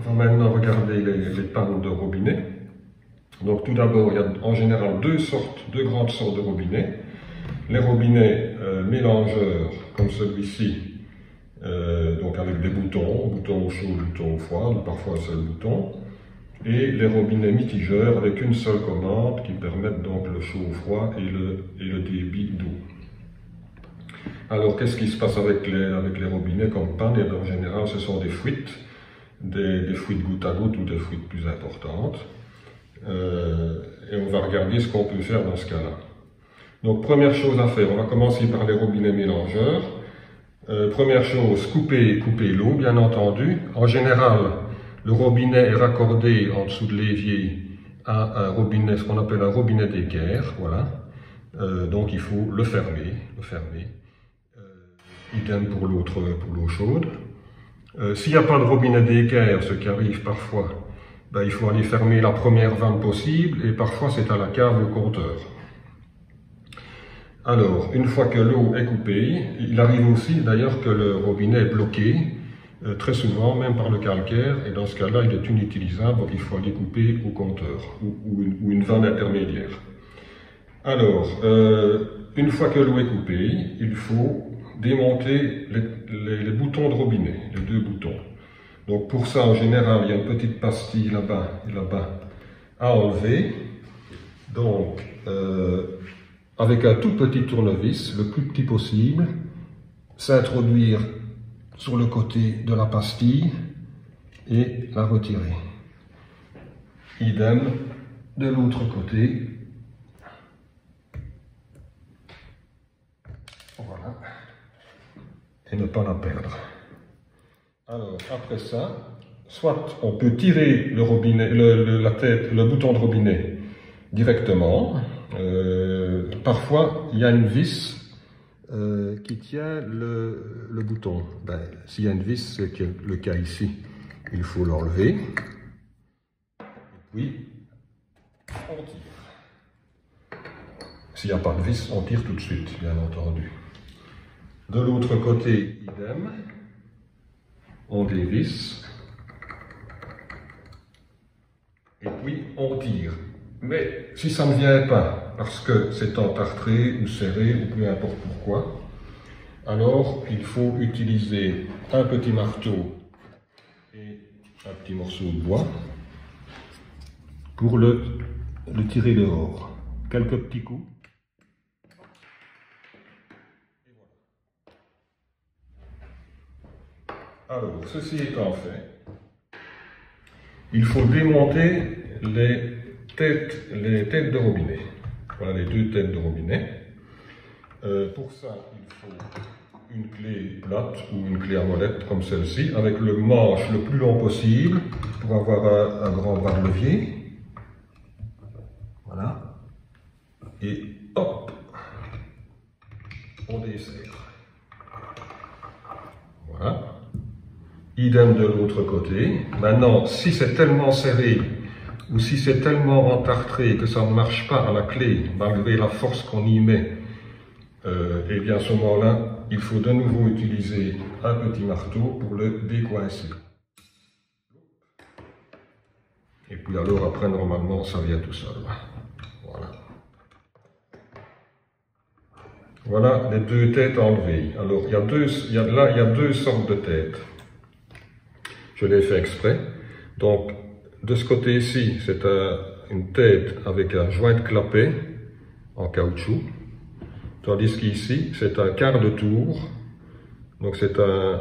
On va maintenant regarder les pannes de robinet. Donc tout d'abord, il y a en général deux grandes sortes de robinets. Les robinets mélangeurs, comme celui-ci, donc avec des boutons, bouton au chaud, bouton au froid, ou parfois un seul bouton. Et les robinets mitigeurs avec une seule commande qui permettent donc le chaud au froid et le débit d'eau. Alors qu'est-ce qui se passe avec les robinets comme panne? Et en général, ce sont des fuites, des fuites goutte à goutte ou des fuites plus importantes. Et on va regarder ce qu'on peut faire dans ce cas-là. Donc première chose à faire, on va commencer par les robinets mélangeurs. Première chose, couper l'eau, bien entendu. En général, le robinet est raccordé en dessous de l'évier à un robinet, ce qu'on appelle un robinet d'équerre, voilà. Donc il faut le fermer. Idem pour l'eau chaude. S'il n'y a pas de robinet d'équerre, ce qui arrive parfois, ben, il faut aller fermer la première vanne possible et parfois c'est à la cave le compteur. Alors, une fois que l'eau est coupée, il arrive aussi d'ailleurs que le robinet est bloqué, très souvent même par le calcaire, et dans ce cas-là il est inutilisable, donc il faut aller couper au compteur ou une vanne intermédiaire. Alors, une fois que l'eau est coupée, il faut démonter les boutons de robinet, les deux boutons. Donc pour ça, en général, il y a une petite pastille là-bas et là-bas à enlever. Donc, avec un tout petit tournevis, le plus petit possible, s'introduire sur le côté de la pastille et la retirer. Idem de l'autre côté. Voilà. Et ne pas la perdre. Alors, après ça, soit on peut tirer le robinet, le bouton de robinet directement. Parfois, il y a une vis qui tient le bouton. Ben, s'il y a une vis, c'est le cas ici. Il faut l'enlever. Et puis, on tire. S'il n'y a pas de vis, on tire tout de suite, bien entendu. De l'autre côté, idem. On dévisse. Et puis, on tire. Mais si ça ne vient pas, parce que c'est entartré ou serré ou peu importe pourquoi, alors il faut utiliser un petit marteau et un petit morceau de bois pour le tirer dehors. Quelques petits coups. Et voilà. Alors, ceci étant fait, il faut démonter les têtes de robinet. Voilà les deux têtes de robinet. Pour ça, il faut une clé plate ou une clé à molette comme celle-ci, avec le manche le plus long possible pour avoir un grand bras de levier. Voilà. Et hop, on desserre. Voilà. Idem de l'autre côté. Maintenant, si c'est tellement serré ou si c'est tellement entartré que ça ne marche pas à la clé, malgré la force qu'on y met, et bien à ce moment-là, il faut de nouveau utiliser un petit marteau pour le décoincer. Et puis alors après, normalement, ça vient tout seul. Voilà. Voilà les deux têtes enlevées. Alors, il y a deux sortes de têtes. Je l'ai fait exprès. Donc, de ce côté-ci, c'est une tête avec un joint de clapet en caoutchouc. Tandis qu'ici, c'est un quart de tour. Donc, c'est un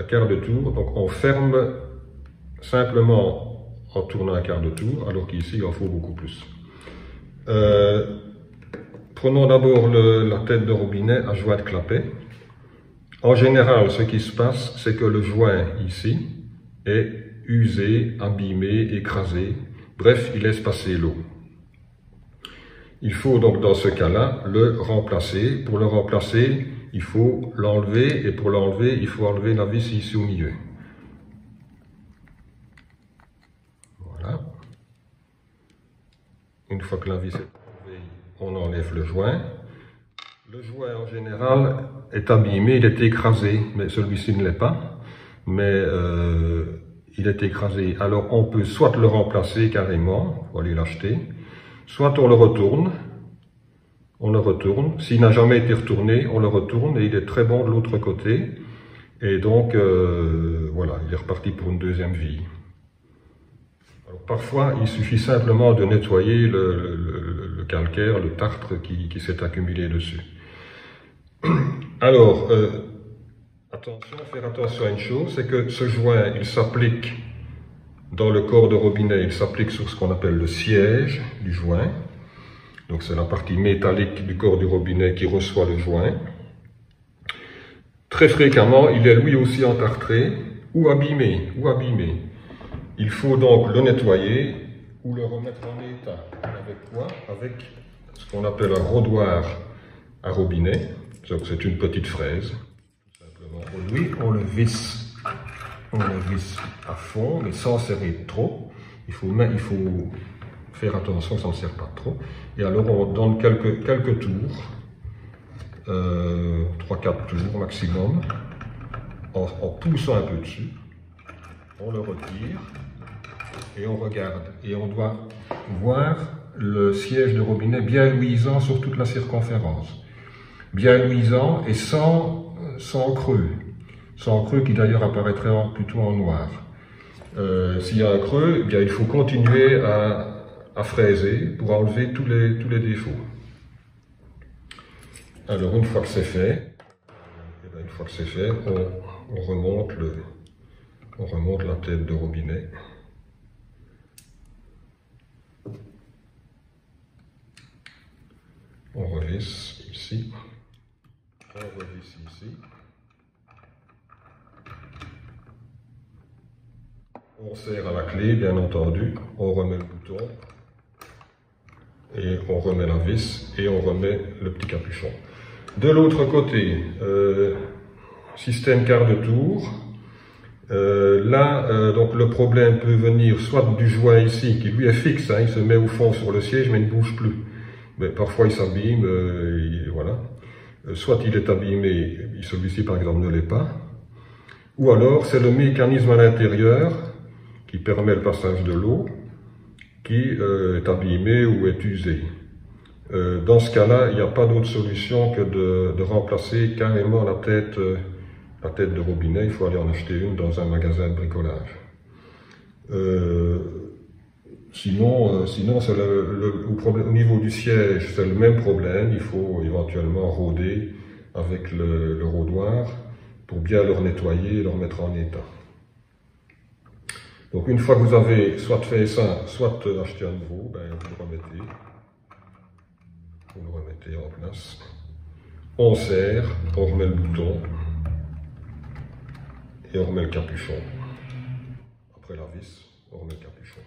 quart de tour. Donc, on ferme simplement en tournant un quart de tour, alors qu'ici, il en faut beaucoup plus. Prenons d'abord la tête de robinet à joint de clapet. En général, ce qui se passe, c'est que le joint ici est usé, abîmé, écrasé. Bref, il laisse passer l'eau. Il faut donc dans ce cas-là le remplacer. Pour le remplacer, il faut l'enlever et pour l'enlever, il faut enlever la vis ici au milieu. Voilà. Une fois que la vis est enlevée, on enlève le joint. Le joint en général est abîmé, il est écrasé, mais celui-ci ne l'est pas. Mais il est écrasé. Alors on peut soit le remplacer carrément, il faut aller l'acheter, soit on le retourne. S'il n'a jamais été retourné, on le retourne et il est très bon de l'autre côté. Et donc, voilà, il est reparti pour une deuxième vie. Alors, parfois, il suffit simplement de nettoyer le calcaire, le tartre qui s'est accumulé dessus. Alors, faire attention à une chose, c'est que ce joint, il s'applique dans le corps de robinet, il s'applique sur ce qu'on appelle le siège du joint. Donc c'est la partie métallique du corps du robinet qui reçoit le joint. Très fréquemment, il est lui aussi entartré ou abîmé. Il faut donc le nettoyer ou le remettre en état. Avec quoi? Avec ce qu'on appelle un rodoir à robinet. Donc c'est une petite fraise. Tout simplement. Lui, on le visse à fond, mais sans serrer trop. Il faut faire attention, ça ne sert pas trop. Et alors on donne quelques tours, 3-4 tours maximum, en poussant un peu dessus. On le retire et on regarde. Et on doit voir le siège de robinet bien luisant sur toute la circonférence. Bien luisant et sans creux. Sans creux qui d'ailleurs apparaîtrait plutôt en noir. S'il y a un creux, eh bien, il faut continuer à fraiser pour enlever tous les défauts. Alors une fois que c'est fait, on remonte la tête de robinet. On revisse ici. On revisse ici. On serre à la clé, bien entendu. On remet le bouton. Et on remet la vis et on remet le petit capuchon. De l'autre côté, système quart de tour. Donc le problème peut venir soit du joint ici, qui lui est fixe, hein, il se met au fond sur le siège mais il ne bouge plus. Mais parfois il s'abîme, voilà. Soit il est abîmé, celui-ci par exemple ne l'est pas. Ou alors c'est le mécanisme à l'intérieur qui permet le passage de l'eau, qui est abîmé ou est usé. Dans ce cas-là, il n'y a pas d'autre solution que de remplacer carrément la tête de robinet. Il faut aller en acheter une dans un magasin de bricolage. Sinon c'est au niveau du siège, c'est le même problème. Il faut éventuellement rôder avec le rôdoir pour bien le nettoyer et le remettre en état. Donc une fois que vous avez soit fait ça, soit acheté à nouveau, ben, vous le remettez en place. On serre, on remet le bouton et on remet le capuchon. Après la vis, on remet le capuchon.